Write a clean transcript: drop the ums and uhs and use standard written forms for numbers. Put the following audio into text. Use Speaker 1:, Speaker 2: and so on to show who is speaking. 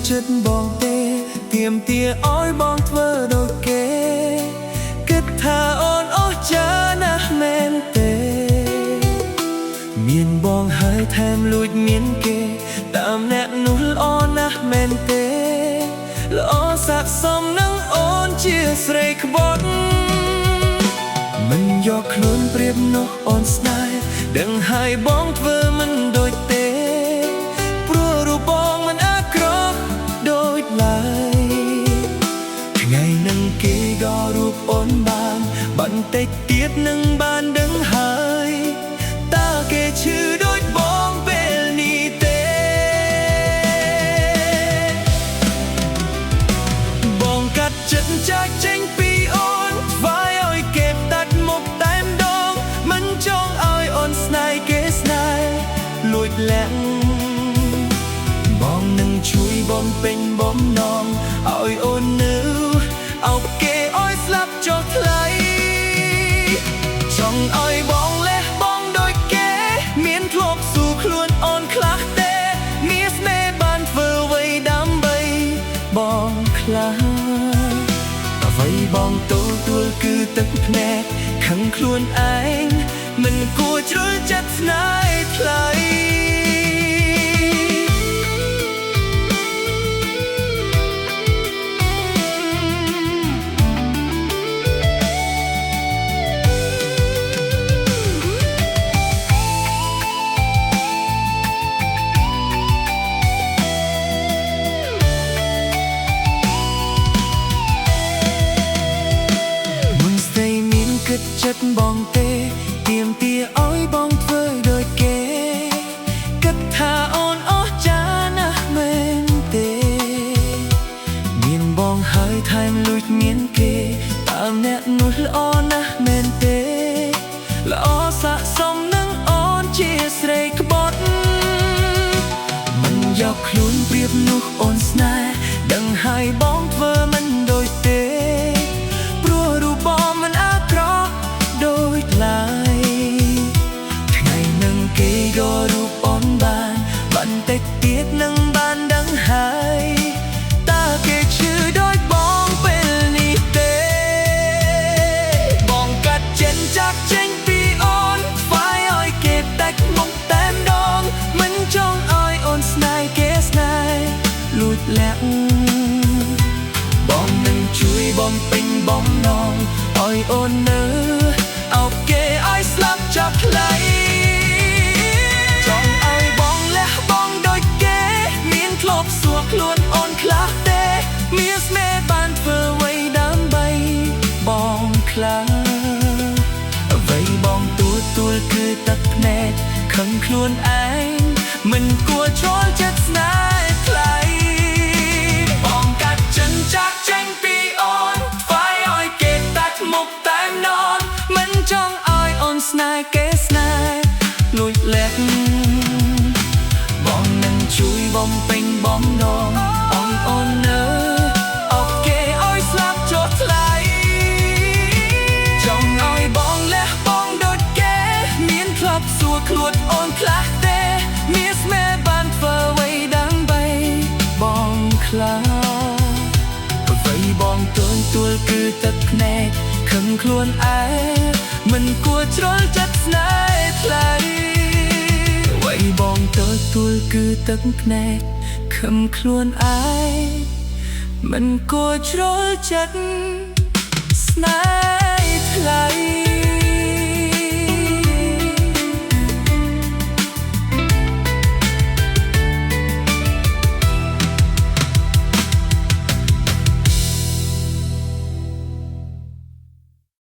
Speaker 1: ចិត្តបងទេទាមទារឲ្យបងធ្វើដូចគេគិតថាអូនអស់ចាណាស់មែនទេមានបងហើយថែមលួចមានគេតាមអ្នកនោះល្អណាស់មែនទេល្អស័ក្តិសមនឹងអូនជាស្រីក្បត់មិនយកខ្លួនប្រៀបនោះអូនស្នេហ៍ដឹងហើយបងធ្វើមិនដូចទេព្រោះរូបបងមិនអាក្រក់ដូចឡើយថ្ងៃនឹងគេក៏រូបអូនបានបន្តិចទៀតនឹងបានដឹងហើយតើគេឈឺដូចបងពេលនេះទេបងកាត់ចិត្តចាកចេញពីអូនវាយឲ្យគេតាត់មុខតែម្ដងមិនចង់ឲ្យអូនស្នេហ៍គេស្នេហ៍លួចលាក់បងនឹងជួយបំពេញបំណងឲ្យអូននៅអោបគេឲ្យស្លាប់ចុះថ្លៃចង់ឲ្យបងលេះបងដូចគេមានធ្លាប់ស៊ូខ្លួនអូនខ្លះទេមានស្នេហ៍បានធ្វើអ្វីដើម្បីបងខ្លះអ្វីបងទទួលគឺទឹកភ្នែកខឹងខ្លួនឯងមិនគួរជ្រុលចិត្តស្នេហ៍ថ្លៃចិត្តបងទេទាមទារឲ្យបងធ្វើដូចគេគិតថាអូនអស់ចាណាស់មែនទេមានបងហើយថែមលួចមានគេតាមអ្នកនោះល្អណាស់មែនទេល្អស័ក្តិសមនឹងអូនជាស្រីក្បត់មិនយកខ្លួនប្រៀបនោះអូនស្នេហ៍ដឹងហើយបងធ្វើមិនដូចទេព្រោះរូបបងមិនអាក្រក់ដូចឡើយថ្ងៃនឹងគេក៏រូបអូនបានបន្តិចទៀតនឹងបានដឹងហើយតើគេឈឺដូចបងពេលនេះទេបងកាត់ចិនចាក់ចេញពីអូនវាយឲ្យគេដាច់មុខតែម្ដងមិនចង់ឲ្យអូនស្នេហ៍គេស្នេហ៍លួចលាក់បងនឹងជួយបំពេញបំណងឲ្យអូននៅអោបគេឲ្យស្លាប់ចាប់ថ្លៃចង់ឲ្យបងលះបងដូចគេមានធ្លាប់សួរខ្លួនអូនខ្លះទេមានស្នេហ៍បានធ្វើអ្វីដើម្បីបងខ្លះអ្វីបងទទួលគឺទឹកភ្នែកខឹងខ្លួនឯងមិនគួរជ្រុលចិត្តស្នេហ៍ថ្លៃបងកាត់ចិនចាក់ចេញពីអូនវាយឲ្យគេតាច់មុខតែម្ដងមិនចង់ឲ្យអូនស្នេហ៍គេស្នេហ៍លួចលាក់បងនឹងជួយបំពេញបំណងឲ្យអូននៅអោបគេឲ្យស្លាប់ចុះថ្លៃចង់ឲ្យបងលះបងដូចគេមានធ្លាប់សួរខ្លួនអូនខ្លះទេមានស្នេហ៍បានធ្វើអ្វីដើម្បីបងខ្លះអ្វីបងទទួលគឺទឹកភ្នែកខឹងខ្លួនឯងមិនគួរជ្រុលចិត្តស្នេហ៍ថ្លៃអ្វីបងទទួលគឺទឹកភ្នែកខឹងខ្លួនឯងមិនគួរជ្រុលចិត្តស្នេហ៍ថ្លៃ